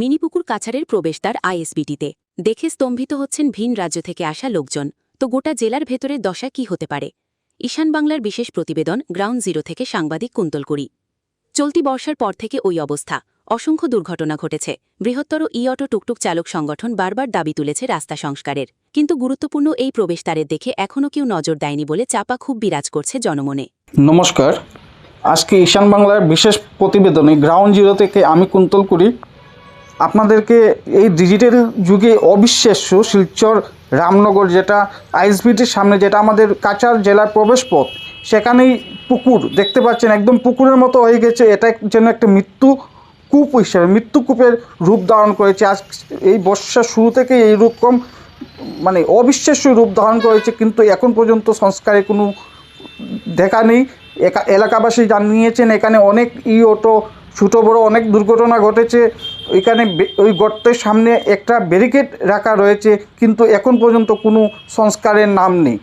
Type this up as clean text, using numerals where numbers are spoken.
মিনিপুকুর কাছাড়ের প্রবেশদ্বার আইএসবিটিতে দেখে স্তম্ভিত হচ্ছেন ভিন রাজ্য থেকে আসা লোকজন। তো গোটা জেলার ভেতরের দশা কি হতে পারে? ঈশান বাংলার বিশেষ প্রতিবেদন গ্রাউন্ড জিরো থেকে সাংবাদিক কুন্তলকুড়ি। চলতি বর্ষার পর থেকে ওই অবস্থা। অসংখ্য দুর্ঘটনা ঘটেছে। বৃহত্তর অটো টুকটুক চালক সংগঠন বারবার দাবি তুলেছে রাস্তা সংস্কারের, কিন্তু গুরুত্বপূর্ণ এই প্রবেশদ্বারের দেখে এখনও কেউ নজর দেয়নি বলে চাপা খুব বিরাজ করছে জনমনে। নমস্কার, আজকে ঈশান বাংলার বিশেষ প্রতিবেদনে গ্রাউন্ড জিরো থেকে আমি কুন্তলকুড়ি আপনাদেরকে এই ডিজিটাল যুগে অবিশ্বাস্য শিলচর রামনগর, যেটা আইএসবিটির সামনে, যেটা আমাদের কাছাড় জেলার প্রবেশপথ, সেখানেই পুকুর দেখতে পাচ্ছেন, একদম পুকুরের মতো হয়ে গেছে। এটা যেন একটা মৃত্যুকূপ হিসেবে, মৃত্যুকূপের রূপ ধারণ করেছে। আজ এই বর্ষার শুরু থেকে এইরকম অবিশ্বাস্য রূপ ধারণ করেছে, কিন্তু এখন পর্যন্ত সংস্কারের কোনো দেখা নেই। এলাকাবাসী জানিয়েছেন এখানে অনেক অটো ছোটো বড়ো অনেক দুর্ঘটনা ঘটেছে। এখানে ওই গর্তের সামনে একটা ব্যারিকেড রাখা রয়েছে, কিন্তু এখন পর্যন্ত কোনো সংস্কারের নাম নেই।